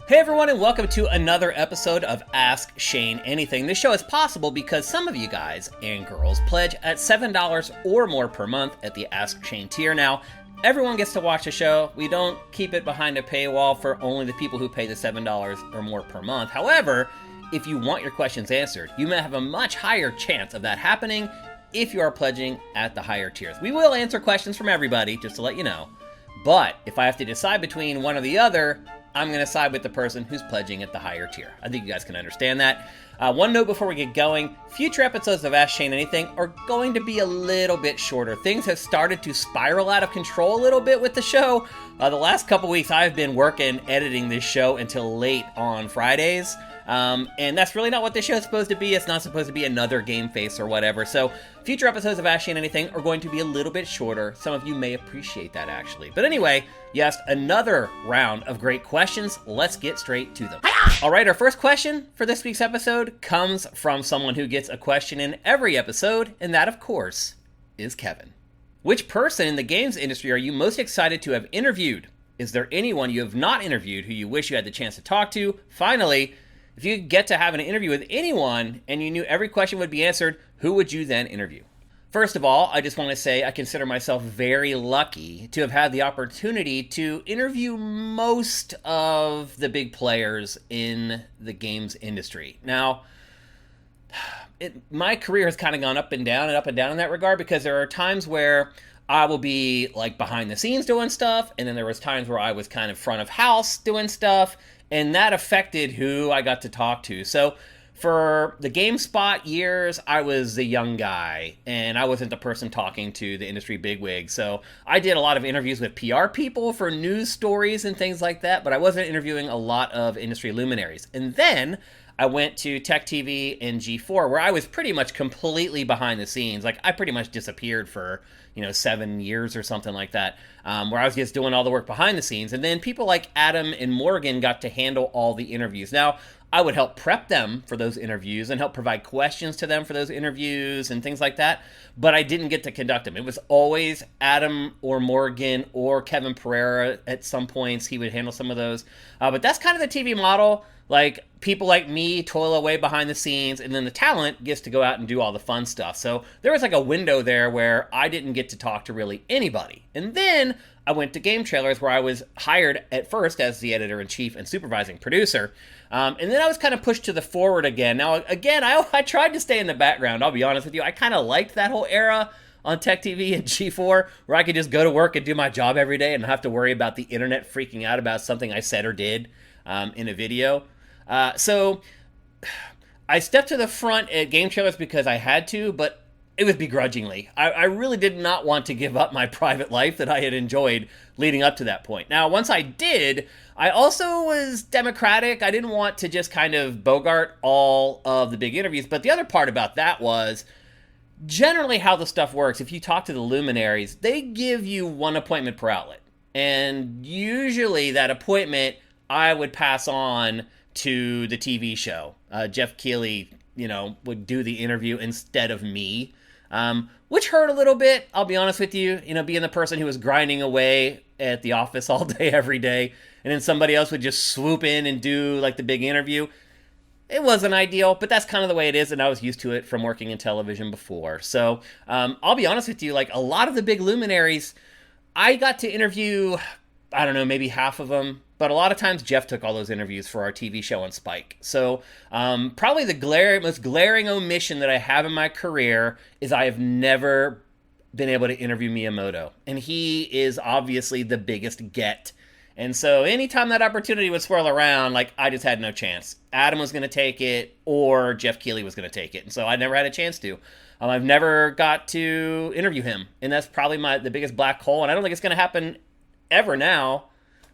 Hey everyone, and welcome to another episode of Ask Shane Anything. This show is possible because some of you guys and girls pledge at $7 or more per month at the Ask Shane tier. Now, everyone gets to watch the show. We don't keep it behind a paywall for only the people who pay the $7 or more per month. However, if you want your questions answered, you may have a much higher chance of that happening if you are pledging at the higher tiers. We will answer questions from everybody, just to let you know. But if I have to decide between one or the other, I'm going to side with the person who's pledging at the higher tier. I think you guys can understand that. One note before we get going, future episodes of Ask Shane Anything are going to be a little bit shorter. Things have started to spiral out of control a little bit with the show. The last couple weeks I've been working, editing this show until late on Fridays. And that's really not what this show is supposed to be. It's not supposed to be another game face or whatever. So future episodes of Ask Shane Anything are going to be a little bit shorter. Some of you may appreciate that, actually. But anyway, you asked another round of great questions. Let's get straight to them. All right, our first question for this week's episode comes from someone who gets a question in every episode, and that, of course, is Kevin. Which person in the games industry are you most excited to have interviewed? Is there anyone you have not interviewed who you wish you had the chance to talk to? Finally, if you get to have an interview with anyone and you knew every question would be answered, who would you then interview? First of all, I just want to say I consider myself very lucky to have had the opportunity to interview most of the big players in the games industry. Now, my career has kind of gone up and down in that regard, because there are times where I will be like behind the scenes doing stuff, and then there was times where I was kind of front of house doing stuff, and that affected who I got to talk to. So for the GameSpot years, I was the young guy, and I wasn't the person talking to the industry bigwigs. So I did a lot of interviews with PR people for news stories and things like that, but I wasn't interviewing a lot of industry luminaries. And then I went to Tech TV and G4, where I was pretty much completely behind the scenes. Like, I pretty much disappeared for 7 years or something like that, where I was just doing all the work behind the scenes. And then people like Adam and Morgan got to handle all the interviews. Now, I would help prep them for those interviews and help provide questions to them for those interviews and things like that, but I didn't get to conduct them. It was always Adam or Morgan or Kevin Pereira at some points. He would handle some of those. But that's kind of the TV model. Like, people like me toil away behind the scenes, and then the talent gets to go out and do all the fun stuff. So there was like a window there where I didn't get to talk to really anybody. And then I went to Game Trailers, where I was hired at first as the editor-in-chief and supervising producer. And then I was kind of pushed to the forward again. Now, again, I tried to stay in the background. I'll be honest with you. I kind of liked that whole era on Tech TV and G4, where I could just go to work and do my job every day and not have to worry about the internet freaking out about something I said or did in a video. So I stepped to the front at Game Trailers because I had to, but it was begrudgingly. I really did not want to give up my private life that I had enjoyed leading up to that point. Now, once I did, I also was democratic. I didn't want to just kind of bogart all of the big interviews, but the other part about that was generally how the stuff works. If you talk to the luminaries, they give you one appointment per outlet. And usually that appointment I would pass on to the TV show. Jeff Keighley, would do the interview instead of me, which hurt a little bit. I'll be honest with you, being the person who was grinding away at the office all day, every day, and then somebody else would just swoop in and do like the big interview. It wasn't ideal, but that's kind of the way it is, and I was used to it from working in television before. So I'll be honest with you, like a lot of the big luminaries, I got to interview, I don't know, maybe half of them. But a lot of times Jeff took all those interviews for our TV show on Spike. So probably the most glaring omission that I have in my career is I have never been able to interview Miyamoto. And he is obviously the biggest get. And so anytime that opportunity would swirl around, like, I just had no chance. Adam was going to take it, or Jeff Keighley was going to take it. And so I never had a chance to. I've never got to interview him. And that's probably the biggest black hole. And I don't think it's going to happen ever now.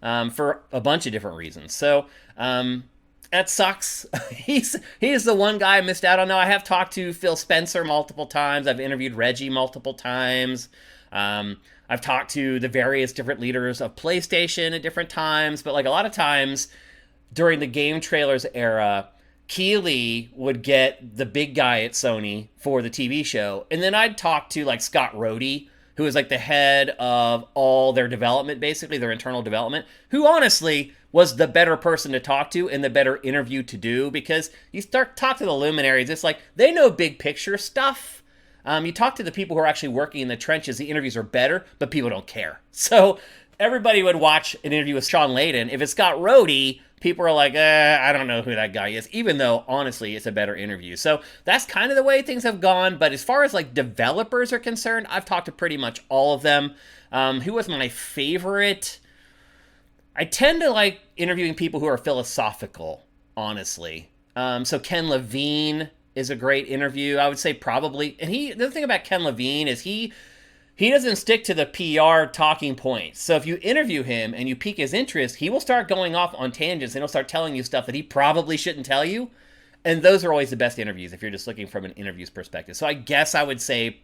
For a bunch of different reasons. So that sucks. He's the one guy I missed out on. Now, I have talked to Phil Spencer multiple times. I've interviewed Reggie multiple times. I've talked to the various different leaders of PlayStation at different times. But like a lot of times during the Game Trailers era, Keighley would get the big guy at Sony for the TV show. And then I'd talk to like Scott Rhodey, who is like the head of all their development, basically their internal development, who honestly was the better person to talk to and the better interview to do, because you start talk to the luminaries, it's like they know big picture stuff. You talk to the people who are actually working in the trenches, the interviews are better, but people don't care. So everybody would watch an interview with Sean Layden. If it's Scott Rhodey, people are like, I don't know who that guy is, even though, honestly, it's a better interview. So that's kind of the way things have gone. But as far as, like, developers are concerned, I've talked to pretty much all of them. Who was my favorite? I tend to like interviewing people who are philosophical, honestly. So Ken Levine is a great interview. I would say probably. And the thing about Ken Levine is he doesn't stick to the PR talking points. So if you interview him and you pique his interest, he will start going off on tangents and he'll start telling you stuff that he probably shouldn't tell you. And those are always the best interviews if you're just looking from an interview's perspective. So I guess I would say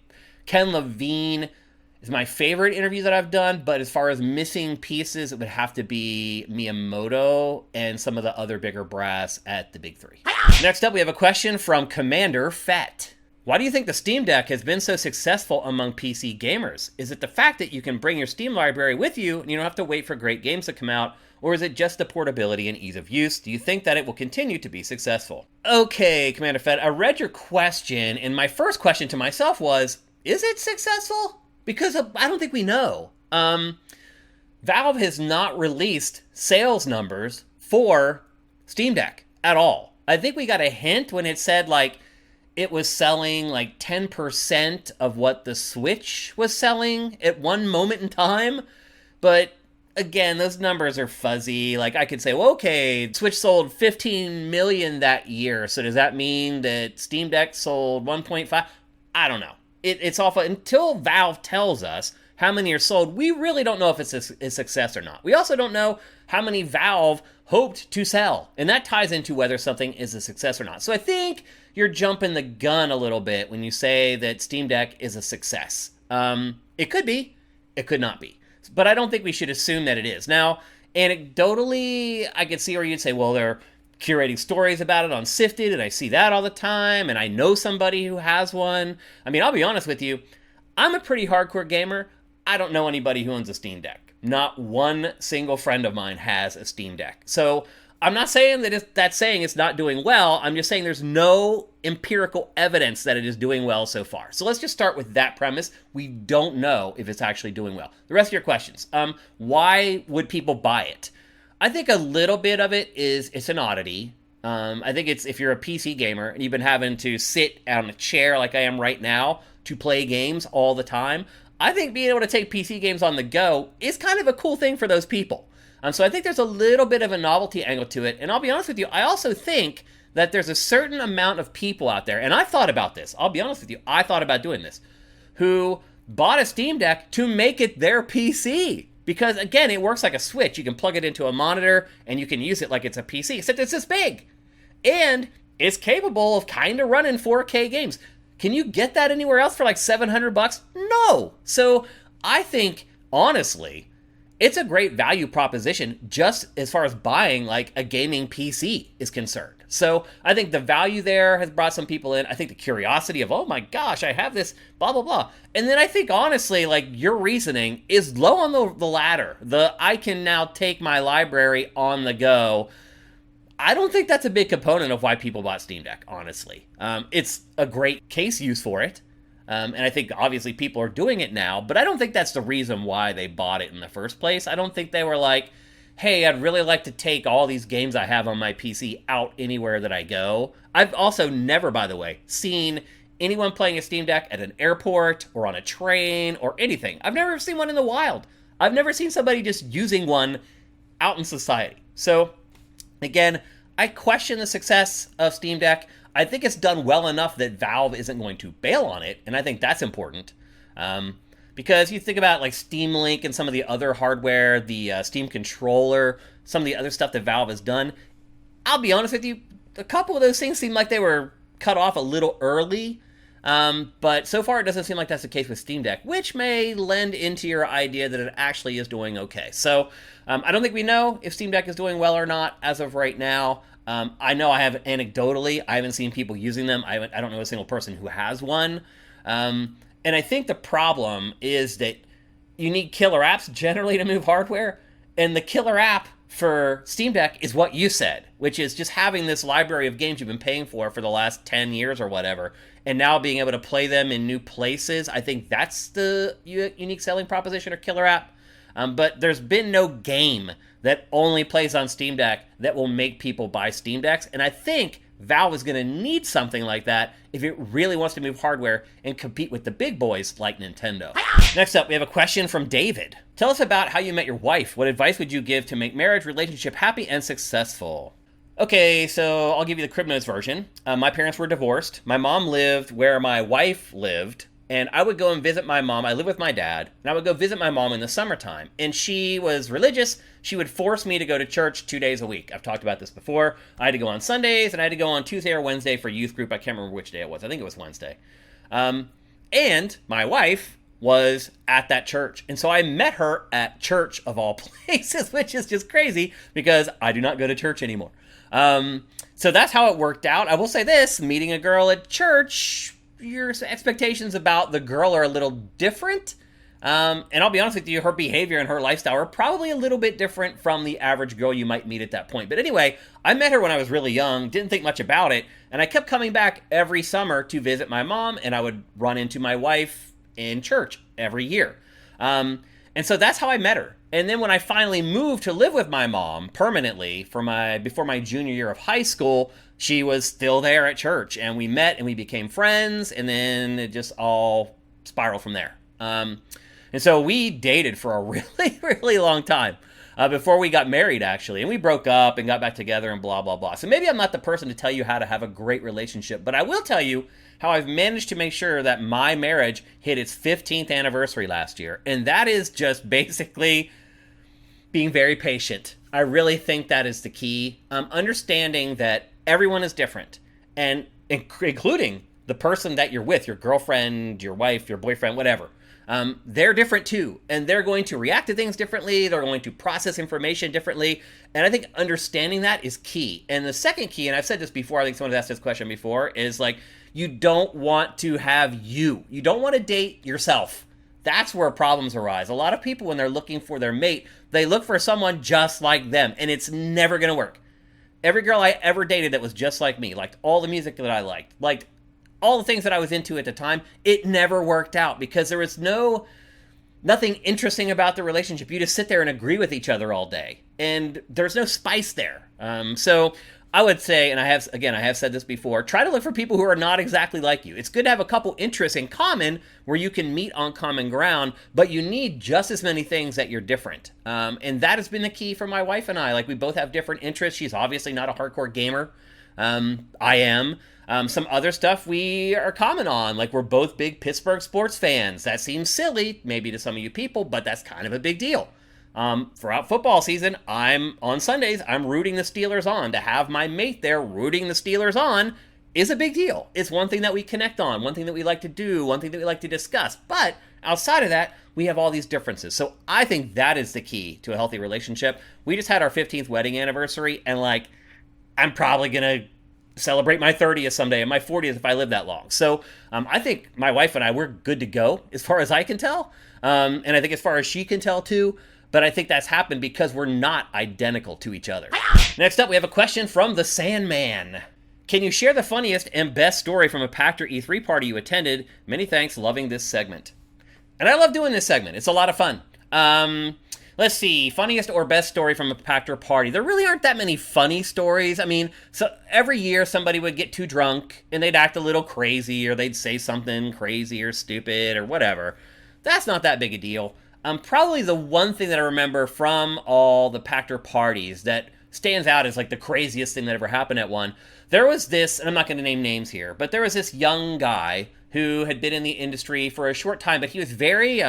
Ken Levine is my favorite interview that I've done. But as far as missing pieces, it would have to be Miyamoto and some of the other bigger brass at the big three. Next up, we have a question from Commander Fett. Why do you think the Steam Deck has been so successful among PC gamers? Is it the fact that you can bring your Steam library with you and you don't have to wait for great games to come out? Or is it just the portability and ease of use? Do you think that it will continue to be successful? Okay, Commander Fett, I read your question, and my first question to myself was, is it successful? Because I don't think we know. Valve has not released sales numbers for Steam Deck at all. I think we got a hint when it said, like, it was selling like 10% of what the Switch was selling at one moment in time. But again, those numbers are fuzzy. Like, I could say, well, okay, Switch sold 15 million that year. So does that mean that Steam Deck sold 1.5? I don't know. It's awful. Until Valve tells us how many are sold, we really don't know if it's a success or not. We also don't know how many Valve hoped to sell. And that ties into whether something is a success or not. So I think you're jumping the gun a little bit when you say that Steam Deck is a success. It could be, it could not be. But I don't think we should assume that it is. Now, anecdotally, I could see where you'd say, well, they're curating stories about it on SIFTD, and I see that all the time, and I know somebody who has one. I mean, I'll be honest with you, I'm a pretty hardcore gamer. I don't know anybody who owns a Steam Deck. Not one single friend of mine has a Steam Deck. So I'm not saying that that's saying it's not doing well. I'm just saying there's no empirical evidence that it is doing well so far. So let's just start with that premise. We don't know if it's actually doing well. The rest of your questions. Why would people buy it? I think a little bit of it is it's an oddity. I think it's if you're a PC gamer and you've been having to sit on a chair like I am right now to play games all the time, I think being able to take PC games on the go is kind of a cool thing for those people. So I think there's a little bit of a novelty angle to it. And I'll be honest with you, I also think that there's a certain amount of people out there, and I've thought about this, I'll be honest with you, I thought about doing this, who bought a Steam Deck to make it their PC. Because, again, it works like a Switch. You can plug it into a monitor, and you can use it like it's a PC, except it's this big. And it's capable of kind of running 4K games. Can you get that anywhere else for like $700? No. So I think, honestly, it's a great value proposition just as far as buying like a gaming PC is concerned. So I think the value there has brought some people in. I think the curiosity of, oh my gosh, I have this, blah, blah, blah. And then I think, honestly, like your reasoning is low on the ladder. I can now take my library on the go. I don't think that's a big component of why people bought Steam Deck, honestly. It's a great case use for it. And I think, obviously, people are doing it now. But I don't think that's the reason why they bought it in the first place. I don't think they were like, hey, I'd really like to take all these games I have on my PC out anywhere that I go. I've also never, by the way, seen anyone playing a Steam Deck at an airport or on a train or anything. I've never seen one in the wild. I've never seen somebody just using one out in society. So, again, I question the success of Steam Deck. I think it's done well enough that Valve isn't going to bail on it, and I think that's important. Because you think about like Steam Link and some of the other hardware, the Steam controller, some of the other stuff that Valve has done, I'll be honest with you, a couple of those things seem like they were cut off a little early. But so far it doesn't seem like that's the case with Steam Deck, which may lend into your idea that it actually is doing okay. So I don't think we know if Steam Deck is doing well or not as of right now. I know I have anecdotally, I haven't seen people using them. I don't know a single person who has one. And I think the problem is that you need killer apps generally to move hardware. And the killer app for Steam Deck is what you said, which is just having this library of games you've been paying for the last 10 years or whatever, and now being able to play them in new places. I think that's the unique selling proposition or killer app. But there's been no game that only plays on Steam Deck that will make people buy Steam Decks. And I think Valve is going to need something like that if it really wants to move hardware and compete with the big boys like Nintendo. Next up, we have a question from David. Tell us about how you met your wife. What advice would you give to make marriage relationship happy and successful? Okay, so I'll give you the Crib Notes version. My parents were divorced. My mom lived where my wife lived, and I would go and visit my mom. I live with my dad, and I would go visit my mom in the summertime. And she was religious. She would force me to go to church 2 days a week. I've talked about this before. I had to go on Sundays, and I had to go on Tuesday or Wednesday for youth group. I can't remember which day it was. I think it was Wednesday. And my wife was at that church. And so I met her at church of all places, which is just crazy because I do not go to church anymore. So that's how it worked out. I will say this, meeting a girl at church, your expectations about the girl are a little different. And I'll be honest with you, her behavior and her lifestyle are probably a little bit different from the average girl you might meet at that point. But anyway, I met her when I was really young, didn't think much about it, and I kept coming back every summer to visit my mom, and I would run into my wife in church every year. And so that's how I met her. And then when I finally moved to live with my mom permanently before my junior year of high school, she was still there at church, and we met and we became friends, and then it just all spiraled from there. And so we dated for a really, really long time before we got married, actually. And we broke up and got back together and blah, blah, blah. So maybe I'm not the person to tell you how to have a great relationship, but I will tell you how I've managed to make sure that my marriage hit its 15th anniversary last year. And that is just basically being very patient. I really think that is the key. Understanding that everyone is different, and including the person that you're with, your girlfriend, your wife, your boyfriend, whatever. They're different too, and they're going to react to things differently. They're going to process information differently, and I think understanding that is key. And the second key, and I've said this before, I think someone's asked this question before, is like, you don't want to have you. You don't want to date yourself. That's where problems arise. A lot of people, when they're looking for their mate, they look for someone just like them, and it's never going to work. Every girl I ever dated that was just like me, liked all the music that I liked all the things that I was into at the time, it never worked out because there was nothing interesting about the relationship. You just sit there and agree with each other all day, and there's no spice there. So I would say, and I have said this before, try to look for people who are not exactly like you. It's good to have a couple interests in common where you can meet on common ground, but you need just as many things that you're different. And that has been the key for my wife and I. Like, we both have different interests. She's obviously not a hardcore gamer. I am. Some other stuff we are common on, like we're both big Pittsburgh sports fans. That seems silly, maybe to some of you people, but that's kind of a big deal. Throughout football season, on Sundays, I'm rooting the Steelers on. To have my mate there rooting the Steelers on is a big deal. It's one thing that we connect on, one thing that we like to do, one thing that we like to discuss. But outside of that, we have all these differences. So I think that is the key to a healthy relationship. We just had our 15th wedding anniversary, and I'm probably going to celebrate my 30th someday and my 40th if I live that long. So I think my wife and I, we're good to go as far as I can tell. And I think as far as she can tell too. But I think that's happened because we're not identical to each other. Next up, we have a question from the Sandman. Can you share the funniest and best story from a Pachter E3 party you attended? Many thanks, loving this segment. And I love doing this segment. It's a lot of fun. Let's see, funniest or best story from a Pachter party. There really aren't that many funny stories. I mean, so every year somebody would get too drunk and they'd act a little crazy, or they'd say something crazy or stupid or whatever. That's not that big a deal. Probably the one thing that I remember from all the Pachter parties that stands out as like the craziest thing that ever happened at one. There was this, and I'm not going to name names here, but there was this young guy who had been in the industry for a short time, but he was very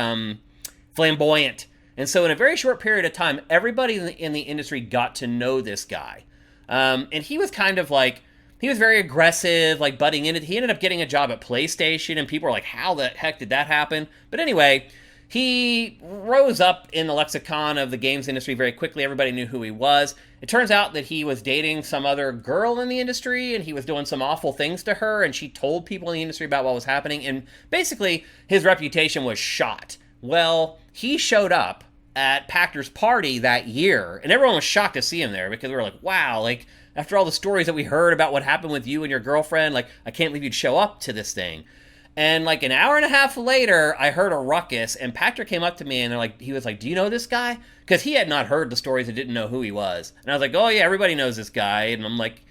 flamboyant. And so in a very short period of time, everybody in the industry got to know this guy. And he was kind of like, he was very aggressive, like butting in it. He ended up getting a job at PlayStation, and people were like, how the heck did that happen? But anyway, he rose up in the lexicon of the games industry very quickly. Everybody knew who he was. It turns out that he was dating some other girl in the industry, and he was doing some awful things to her, and she told people in the industry about what was happening, and basically his reputation was shot. Well, he showed up at Pachter's party that year, and everyone was shocked to see him there, because we were like, wow, like, after all the stories that we heard about what happened with you and your girlfriend, like, I can't believe you'd show up to this thing. And like an hour and a half later, I heard a ruckus, and Pachter came up to me, and he was like, do you know this guy? Because he had not heard the stories and didn't know who he was. And I was like, oh yeah, everybody knows this guy. And I'm like,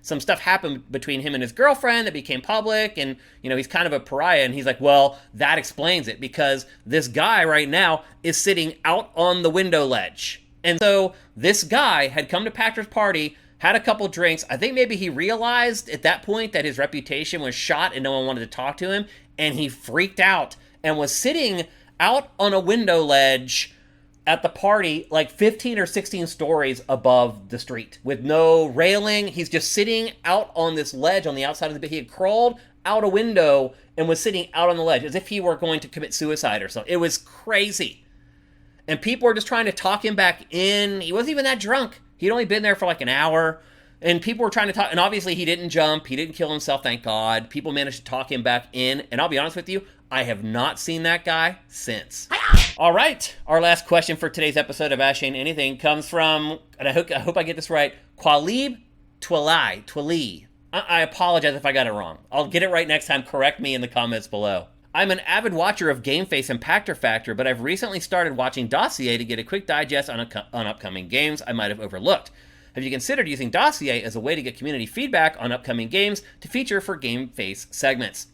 some stuff happened between him and his girlfriend that became public, and, he's kind of a pariah. And he's like, well, that explains it, because this guy right now is sitting out on the window ledge. And so this guy had come to Pachter's party, had a couple drinks. I think maybe he realized at that point that his reputation was shot and no one wanted to talk to him, and he freaked out and was sitting out on a window ledge at the party, like 15 or 16 stories above the street with no railing. He's just sitting out on this ledge on the outside of the... He had crawled out a window and was sitting out on the ledge as if he were going to commit suicide or something. It was crazy. And people were just trying to talk him back in. He wasn't even that drunk. He'd only been there for like an hour, and people were trying to talk, and obviously he didn't jump, he didn't kill himself, thank God. People managed to talk him back in, and I'll be honest with you, I have not seen that guy since. All right, our last question for today's episode of Ask Shane Anything comes from, and I hope I get this right, Qualib Twali. I apologize if I got it wrong. I'll get it right next time. Correct me in the comments below. I'm an avid watcher of Game Face and Pachter Factor, but I've recently started watching Dossier to get a quick digest on upcoming games I might have overlooked. Have you considered using Dossier as a way to get community feedback on upcoming games to feature for Game Face segments?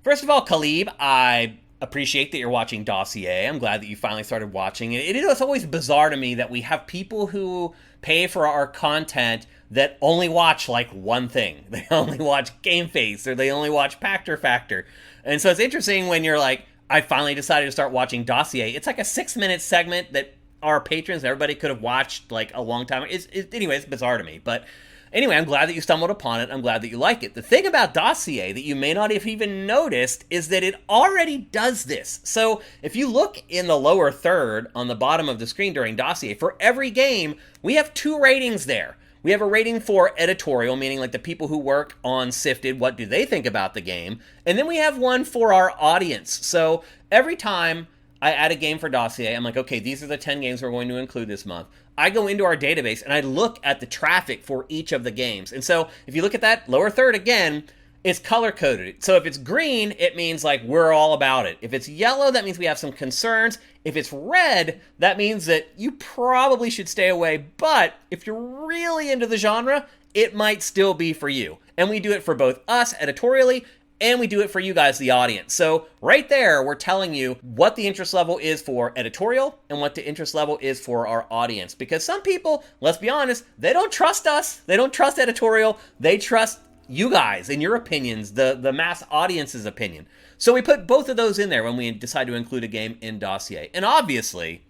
First of all, Khalib, I appreciate that you're watching Dossier. I'm glad that you finally started watching it. It's always bizarre to me that we have people who pay for our content that only watch like one thing. They only watch Game Face, or they only watch Pachter Factor. And so it's interesting when you're like, I finally decided to start watching Dossier. It's like a 6-minute segment that our patrons and everybody could have watched like a long time. Anyway, it's bizarre to me. But anyway, I'm glad that you stumbled upon it. I'm glad that you like it. The thing about Dossier that you may not have even noticed is that it already does this. So if you look in the lower third on the bottom of the screen during Dossier, for every game, we have 2 ratings there. We have a rating for editorial, meaning like the people who work on SIFTD, what do they think about the game? And then we have one for our audience. So every time I add a game for Dossier, I'm like, okay, these are the 10 games we're going to include this month. I go into our database and I look at the traffic for each of the games. And so if you look at that lower third again, it's color-coded. So if it's green, it means like we're all about it. If it's yellow, that means we have some concerns. If it's red, that means that you probably should stay away. But if you're really into the genre, it might still be for you. And we do it for both us editorially, and we do it for you guys, the audience. So right there, we're telling you what the interest level is for editorial and what the interest level is for our audience. Because some people, let's be honest, they don't trust us. They don't trust editorial. They trust you guys and your opinions, the mass audience's opinion. So we put both of those in there when we decide to include a game in Dossier. And obviously,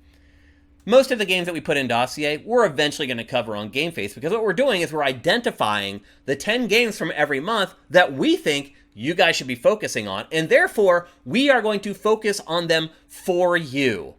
most of the games that we put in Dossier, we're eventually going to cover on Game Face, because what we're doing is we're identifying the 10 games from every month that we think you guys should be focusing on, and therefore, we are going to focus on them for you.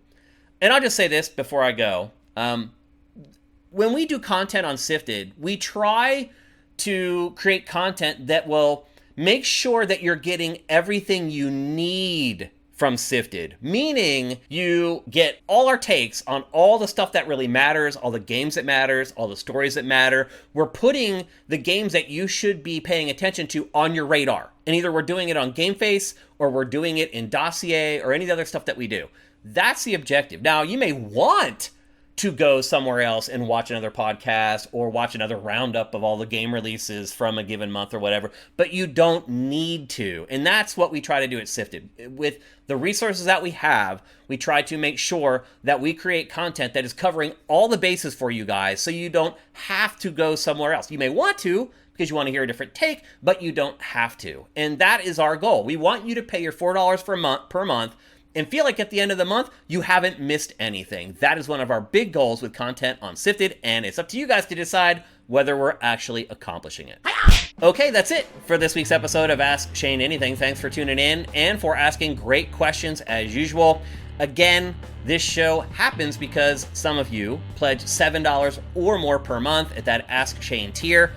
And I'll just say this before I go. When we do content on SIFTD, we try to create content that will make sure that you're getting everything you need from SIFTD, meaning you get all our takes on all the stuff that really matters, all the games that matters, all the stories that matter. We're putting the games that you should be paying attention to on your radar. And either we're doing it on Game Face, or we're doing it in Dossier, or any of the other stuff that we do. That's the objective. Now, you may want to go somewhere else and watch another podcast or watch another roundup of all the game releases from a given month or whatever, but you don't need to. And that's what we try to do at SIFTD. With the resources that we have, we try to make sure that we create content that is covering all the bases for you guys, so you don't have to go somewhere else. You may want to, because you want to hear a different take, but you don't have to. And that is our goal. We want you to pay your $4 per month and feel like at the end of the month, you haven't missed anything. That is one of our big goals with content on SIFTD, and it's up to you guys to decide whether we're actually accomplishing it. Okay, that's it for this week's episode of Ask Shane Anything. Thanks for tuning in and for asking great questions as usual. Again, this show happens because some of you pledge $7 or more per month at that Ask Shane tier.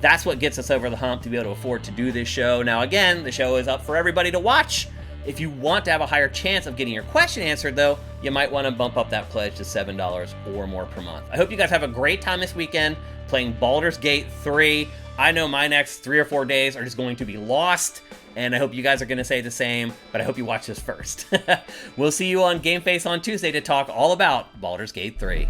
That's what gets us over the hump to be able to afford to do this show. Now again, the show is up for everybody to watch. If you want to have a higher chance of getting your question answered, though, you might want to bump up that pledge to $7 or more per month. I hope you guys have a great time this weekend playing Baldur's Gate 3. I know my next 3 or 4 days are just going to be lost, and I hope you guys are going to say the same, but I hope you watch this first. We'll see you on Game Face on Tuesday to talk all about Baldur's Gate 3.